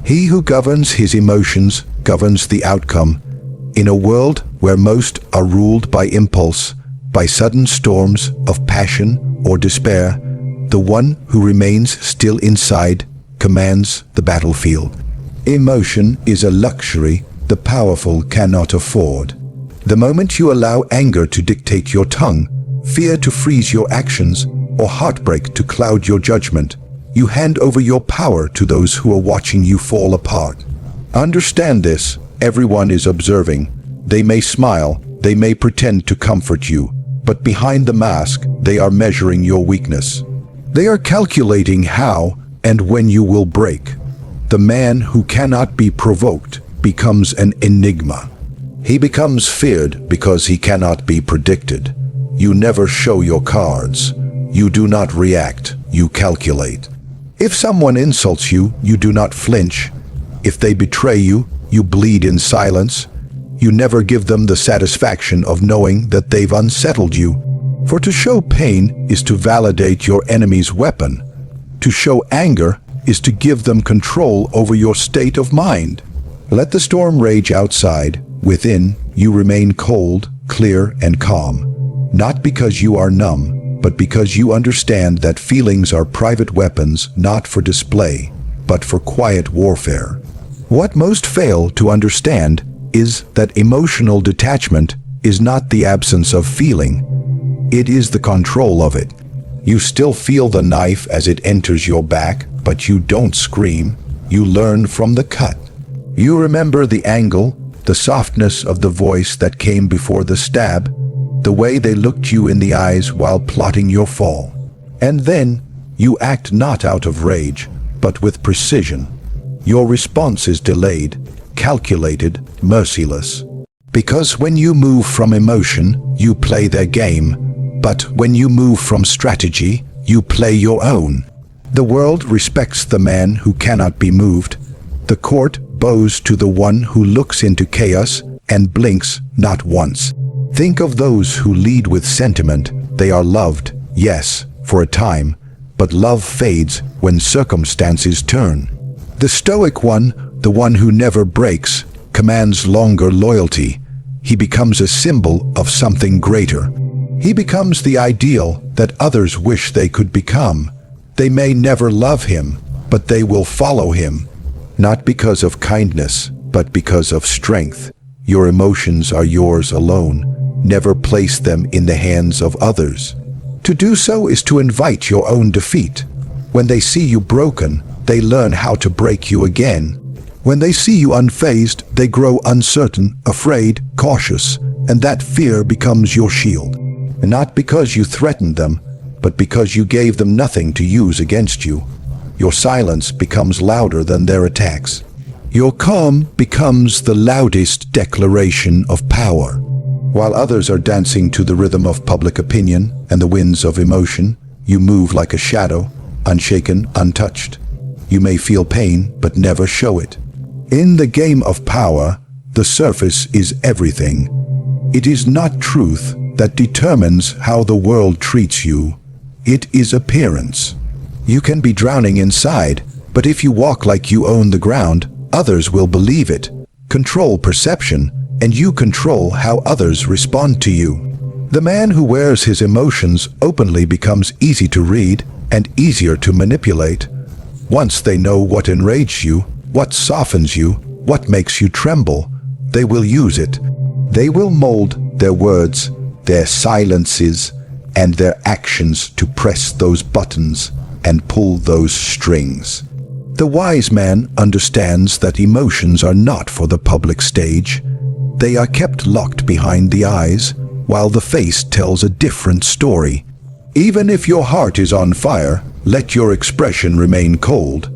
He who governs his emotions governs the outcome. In a world where most are ruled by impulse, by sudden storms of passion or despair, the one who remains still inside commands the battlefield. Emotion is a luxury the powerful cannot afford. The moment you allow anger to dictate your tongue, fear to freeze your actions, or heartbreak to cloud your judgment, you hand over your power to those who are watching you fall apart. Understand this: everyone is observing. They may smile, they may pretend to comfort you, but behind the mask, they are measuring your weakness. They are calculating how and when you will break. The man who cannot be provoked becomes an enigma. He becomes feared because he cannot be predicted. You never show your cards. You do not react, you calculate. If someone insults you, you do not flinch. If they betray you, you bleed in silence. You never give them the satisfaction of knowing that they've unsettled you. For to show pain is to validate your enemy's weapon. To show anger is to give them control over your state of mind. Let the storm rage outside. Within, you remain cold, clear, and calm. Not because you are numb, but because you understand that feelings are private weapons not for display, but for quiet warfare. What most fail to understand is that emotional detachment is not the absence of feeling. It is the control of it. You still feel the knife as it enters your back, but you don't scream. You learn from the cut. You remember the angle, the softness of the voice that came before the stab, the way they looked you in the eyes while plotting your fall. And then you act not out of rage, but with precision. Your response is delayed, calculated, merciless. Because when you move from emotion, you play their game, but when you move from strategy, you play your own. The world respects the man who cannot be moved. The court bows to the one who looks into chaos and blinks not once. Think of those who lead with sentiment. They are loved, yes, for a time, but love fades when circumstances turn. The stoic one, the one who never breaks, commands longer loyalty. He becomes a symbol of something greater. He becomes the ideal that others wish they could become. They may never love him, but they will follow him. Not because of kindness, but because of strength. Your emotions are yours alone. Never place them in the hands of others. To do so is to invite your own defeat. When they see you broken, they learn how to break you again. When they see you unfazed, they grow uncertain, afraid, cautious, and that fear becomes your shield. And not because you threatened them, but because you gave them nothing to use against you. Your silence becomes louder than their attacks. Your calm becomes the loudest declaration of power. While others are dancing to the rhythm of public opinion and the winds of emotion, you move like a shadow, unshaken, untouched. You may feel pain, but never show it. In the game of power, the surface is everything. It is not truth that determines how the world treats you. It is appearance. You can be drowning inside, but if you walk like you own the ground, others will believe it. Control perception, and you control how others respond to you. The man who wears his emotions openly becomes easy to read and easier to manipulate. Once they know what enrages you, what softens you, what makes you tremble, they will use it. They will mold their words, their silences, and their actions to press those buttons and pull those strings. The wise man understands that emotions are not for the public stage. They are kept locked behind the eyes, while the face tells a different story. Even if your heart is on fire, let your expression remain cold.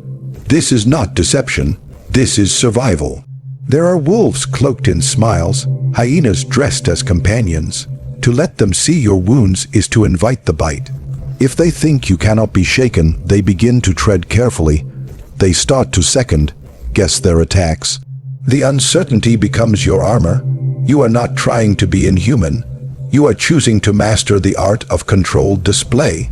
This is not deception, this is survival. There are wolves cloaked in smiles, hyenas dressed as companions. To let them see your wounds is to invite the bite. If they think you cannot be shaken, they begin to tread carefully. They start to second, guess their attacks. The uncertainty becomes your armor. You are not trying to be inhuman. You are choosing to master the art of controlled display.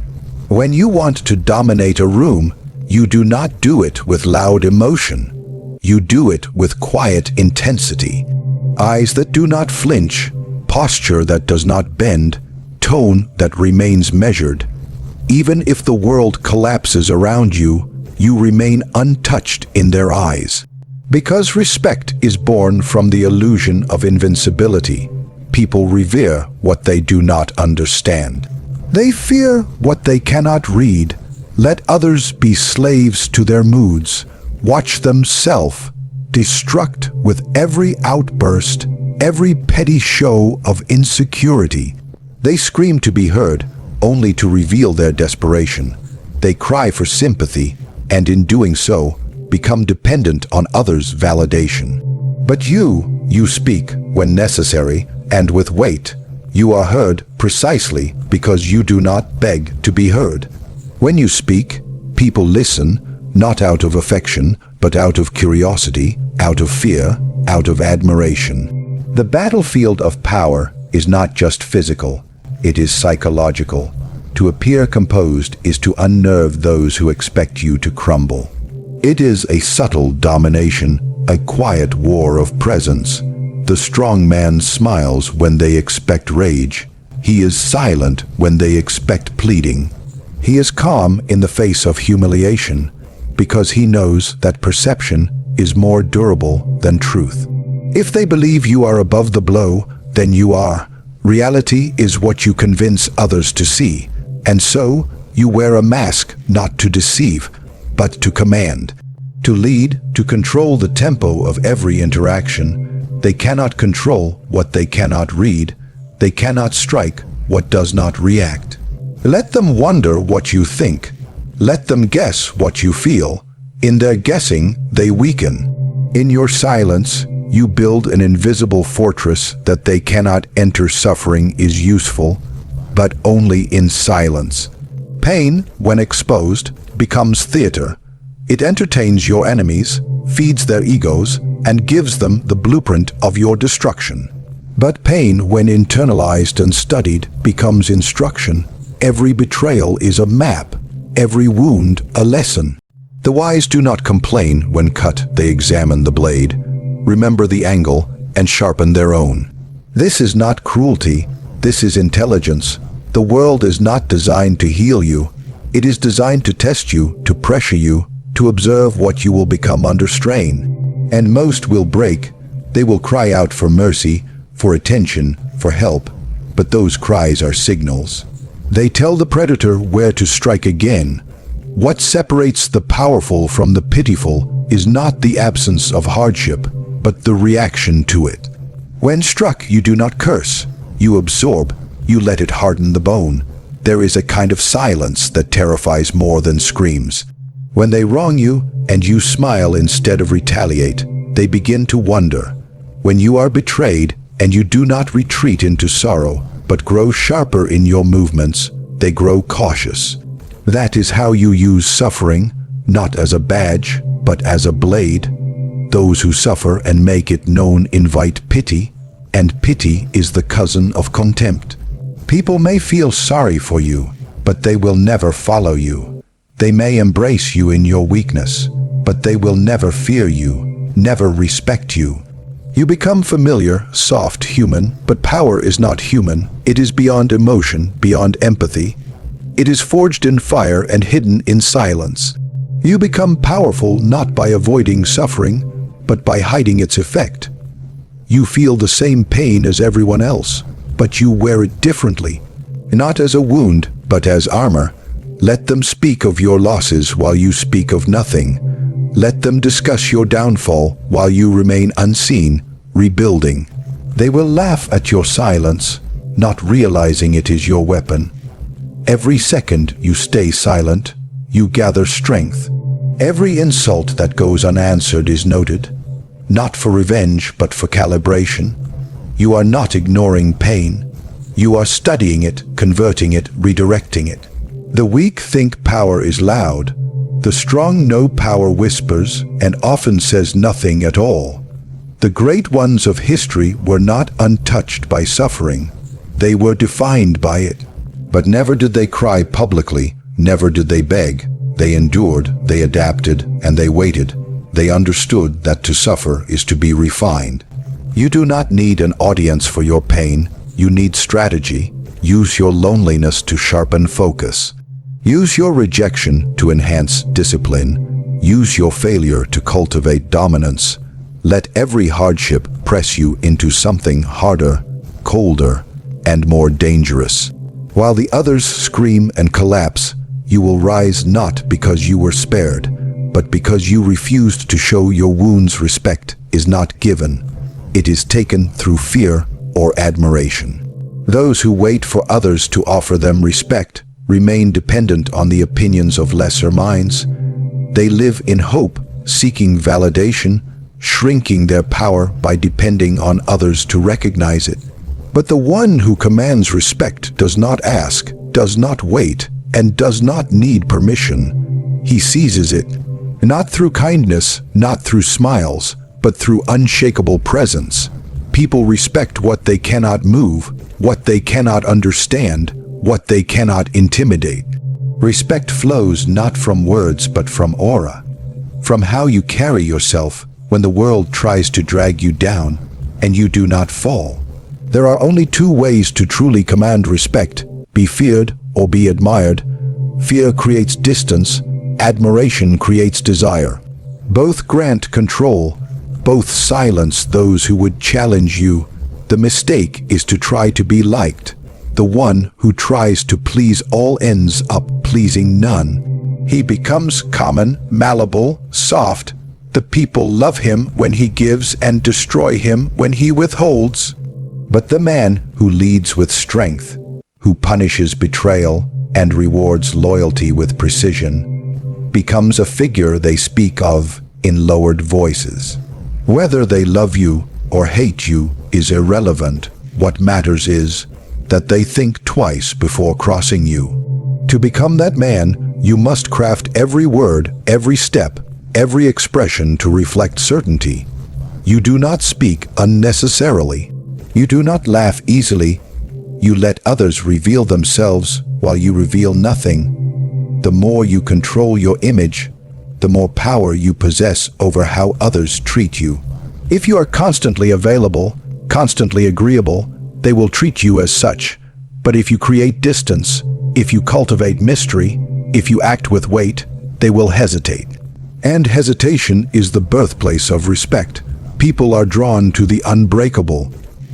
When you want to dominate a room, you do not do it with loud emotion. You do it with quiet intensity. Eyes that do not flinch, posture that does not bend, tone that remains measured. Even if the world collapses around you, you remain untouched in their eyes. Because respect is born from the illusion of invincibility, people revere what they do not understand. They fear what they cannot read. Let others be slaves to their moods. Watch them self-destruct with every outburst, every petty show of insecurity. They scream to be heard, only to reveal their desperation. They cry for sympathy, and in doing so, become dependent on others' validation. But you speak when necessary and with weight. You are heard precisely because you do not beg to be heard. When you speak, people listen, not out of affection, but out of curiosity, out of fear, out of admiration. The battlefield of power is not just physical, it is psychological. To appear composed is to unnerve those who expect you to crumble. It is a subtle domination, a quiet war of presence. The strong man smiles when they expect rage. He is silent when they expect pleading. He is calm in the face of humiliation, because he knows that perception is more durable than truth. If they believe you are above the blow, then you are. Reality is what you convince others to see, and so you wear a mask not to deceive, but to command, to lead, to control the tempo of every interaction. They cannot control what they cannot read. They cannot strike what does not react. Let them wonder what you think. Let them guess what you feel. In their guessing, they weaken. In your silence, you build an invisible fortress that they cannot enter. Suffering is useful, but only in silence. Pain, when exposed, becomes theater. It entertains your enemies, feeds their egos, and gives them the blueprint of your destruction. But pain, when internalized and studied, becomes instruction. Every betrayal is a map, every wound a lesson. The wise do not complain when cut, they examine the blade, remember the angle, and sharpen their own. This is not cruelty, this is intelligence. The world is not designed to heal you. It is designed to test you, to pressure you, to observe what you will become under strain. And most will break. They will cry out for mercy, for attention, for help, but those cries are signals. They tell the predator where to strike again. What separates the powerful from the pitiful is not the absence of hardship, but the reaction to it. When struck, you do not curse. You absorb. You let it harden the bone. There is a kind of silence that terrifies more than screams. When they wrong you, and you smile instead of retaliate, they begin to wonder. When you are betrayed, and you do not retreat into sorrow, but grow sharper in your movements, they grow cautious. That is how you use suffering, not as a badge, but as a blade. Those who suffer and make it known invite pity, and pity is the cousin of contempt. People may feel sorry for you, but they will never follow you. They may embrace you in your weakness, but they will never fear you, never respect you. You become familiar, soft, human, but power is not human. It is beyond emotion, beyond empathy. It is forged in fire and hidden in silence. You become powerful not by avoiding suffering, but by hiding its effect. You feel the same pain as everyone else, but you wear it differently, not as a wound, but as armor. Let them speak of your losses while you speak of nothing. Let them discuss your downfall while you remain unseen, rebuilding. They will laugh at your silence, not realizing it is your weapon. Every second you stay silent, you gather strength. Every insult that goes unanswered is noted, not for revenge but for calibration. You are not ignoring pain. You are studying it, converting it, redirecting it. The weak think power is loud. The strong know power whispers and often says nothing at all. The great ones of history were not untouched by suffering. They were defined by it. But never did they cry publicly, never did they beg. They endured, they adapted, and they waited. they understood that to suffer is to be refined. You do not need an audience for your pain, you need strategy. Use your loneliness to sharpen focus. Use your rejection to enhance discipline. Use your failure to cultivate dominance. Let every hardship press you into something harder, colder, and more dangerous. While the others scream and collapse, you will rise not because you were spared, but because you refused to show your wounds. Respect is not given. It is taken through fear or admiration. Those who wait for others to offer them respect remain dependent on the opinions of lesser minds. They live in hope, seeking validation, shrinking their power by depending on others to recognize it. But the one who commands respect does not ask, does not wait, and does not need permission. He seizes it, not through kindness, not through smiles, but through unshakable presence. People respect what they cannot move, what they cannot understand, what they cannot intimidate. Respect flows not from words but from aura, from how you carry yourself when the world tries to drag you down and you do not fall. There are only two ways to truly command respect: be feared or be admired. Fear creates distance, admiration creates desire. Both grant control, both silence those who would challenge you. The mistake is to try to be liked. The one who tries to please all ends up pleasing none. He becomes common, malleable, soft. The people love him when he gives and destroy him when he withholds. But the man who leads with strength, who punishes betrayal and rewards loyalty with precision, becomes a figure they speak of in lowered voices. Whether they love you or hate you is irrelevant. What matters is that they think twice before crossing you. To become that man, you must craft every word, every step, every expression to reflect certainty. You do not speak unnecessarily. You do not laugh easily. You let others reveal themselves while you reveal nothing. The more you control your image, the more power you possess over how others treat you. If you are constantly available, constantly agreeable, they will treat you as such. But if you create distance, if you cultivate mystery, if you act with weight, they will hesitate. And hesitation is the birthplace of respect. People are drawn to the unbreakable.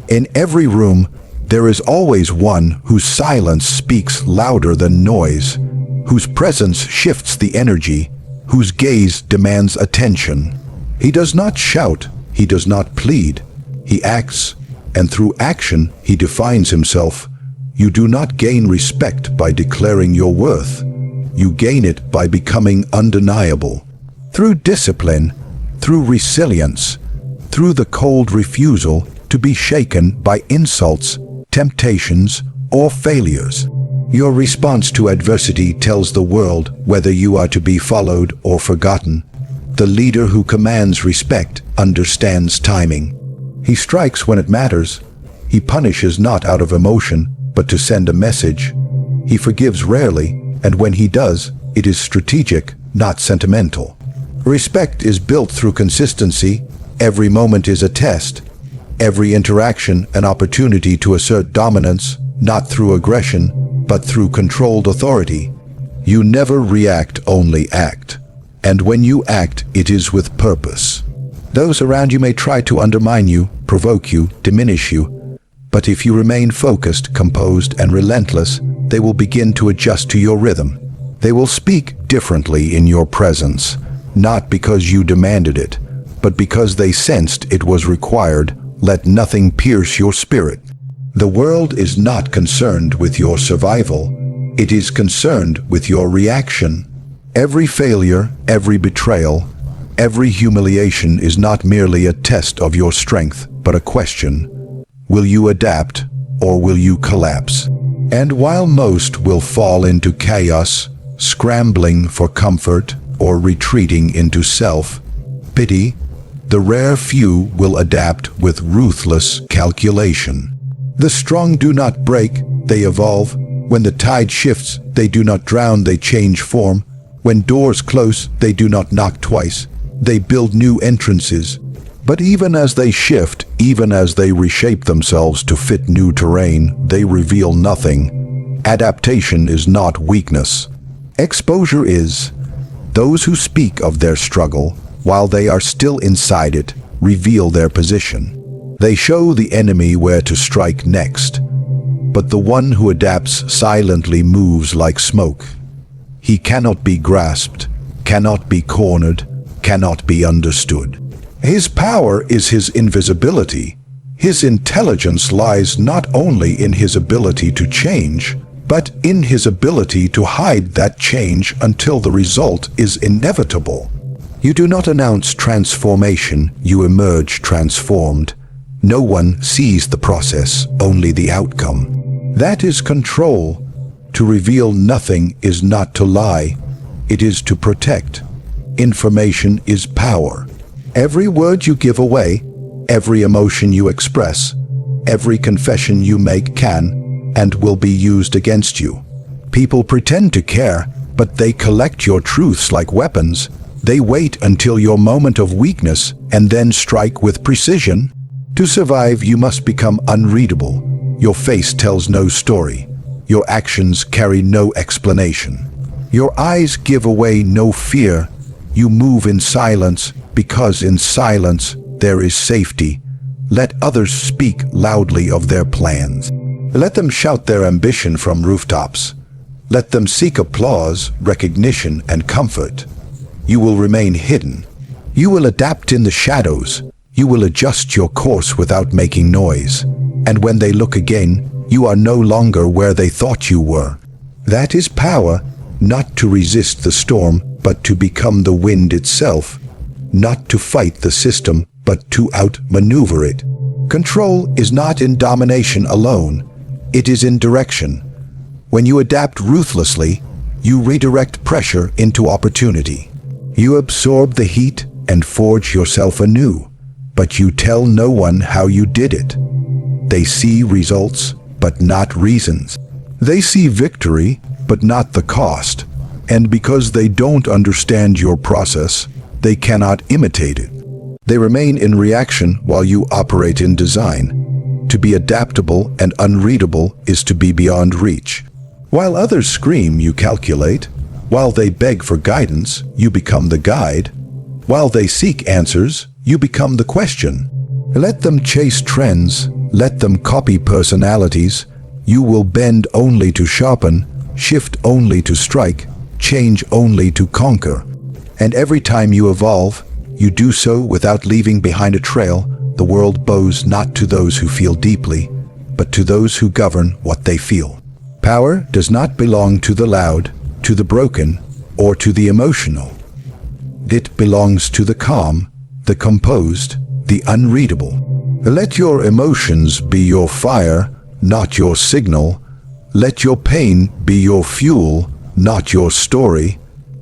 In every room, there is always one whose silence speaks louder than noise, whose presence shifts the energy, whose gaze demands attention. He does not shout, he does not plead. He acts, and through action he defines himself. You do not gain respect by declaring your worth. You gain it by becoming undeniable. Through discipline, through resilience, through the cold refusal to be shaken by insults, temptations, or failures. Your response to adversity tells the world whether you are to be followed or forgotten. The leader who commands respect understands timing. He strikes when it matters. He punishes not out of emotion, but to send a message. He forgives rarely, and when he does, it is strategic, not sentimental. Respect is built through consistency. Every moment is a test. Every interaction an opportunity to assert dominance, not through aggression, but through controlled authority. You never react, only act. And when you act, it is with purpose. Those around you may try to undermine you, provoke you, diminish you, but if you remain focused, composed, and relentless, they will begin to adjust to your rhythm. They will speak differently in your presence, not because you demanded it, but because they sensed it was required. Let nothing pierce your spirit. The world is not concerned with your survival. It is concerned with your reaction. Every failure, every betrayal, every humiliation is not merely a test of your strength, but a question. Will you adapt, or will you collapse? And while most will fall into chaos, scrambling for comfort, or retreating into self-pity, the rare few will adapt with ruthless calculation. The strong do not break, they evolve. When the tide shifts, they do not drown, they change form. When doors close, they do not knock twice. They build new entrances. But even as they shift, even as they reshape themselves to fit new terrain, they reveal nothing. Adaptation is not weakness. Exposure is. Those who speak of their struggle, while they are still inside it, reveal their position. They show the enemy where to strike next. But the one who adapts silently moves like smoke. He cannot be grasped, cannot be cornered, cannot be understood. His power is his invisibility. His intelligence lies not only in his ability to change, but in his ability to hide that change until the result is inevitable. You do not announce transformation, you emerge transformed. No one sees the process, only the outcome. That is control. To reveal nothing is not to lie, it is to protect. Information is power. Every word you give away, every emotion you express, every confession you make can and will be used against you. People pretend to care, but they collect your truths like weapons. They wait until your moment of weakness and then strike with precision. To survive, you must become unreadable. Your face tells no story. Your actions carry no explanation. Your eyes give away no fear. You move in silence, because in silence there is safety. Let others speak loudly of their plans. Let them shout their ambition from rooftops. Let them seek applause, recognition, and comfort. You will remain hidden. You will adapt in the shadows. You will adjust your course without making noise. And when they look again, you are no longer where they thought you were. That is power, not to resist the storm, but to become the wind itself. Not to fight the system, but to outmaneuver it. Control is not in domination alone. It is in direction. When you adapt ruthlessly, you redirect pressure into opportunity. You absorb the heat and forge yourself anew, but you tell no one how you did it. They see results, but not reasons. They see victory, but not the cost. And because they don't understand your process, they cannot imitate it. They remain in reaction while you operate in design. To be adaptable and unreadable is to be beyond reach. While others scream, you calculate. While they beg for guidance, you become the guide. While they seek answers, you become the question. Let them chase trends, let them copy personalities. You will bend only to sharpen, shift only to strike, change only to conquer. And every time you evolve, you do so without leaving behind a trail. The world bows not to those who feel deeply, but to those who govern what they feel. Power does not belong to the loud, to the broken, or to the emotional. It belongs to the calm, the composed, the unreadable. Let your emotions be your fire, not your signal. Let your pain be your fuel, not your story.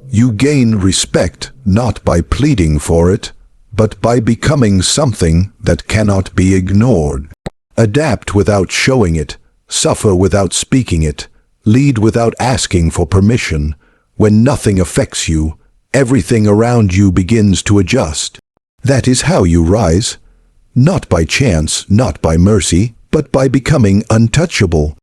You gain respect not by pleading for it, but by becoming something that cannot be ignored. Adapt without showing it, suffer without speaking it, lead without asking for permission. When nothing affects you, everything around you begins to adjust. That is how you rise, not by chance, not by mercy, but by becoming untouchable.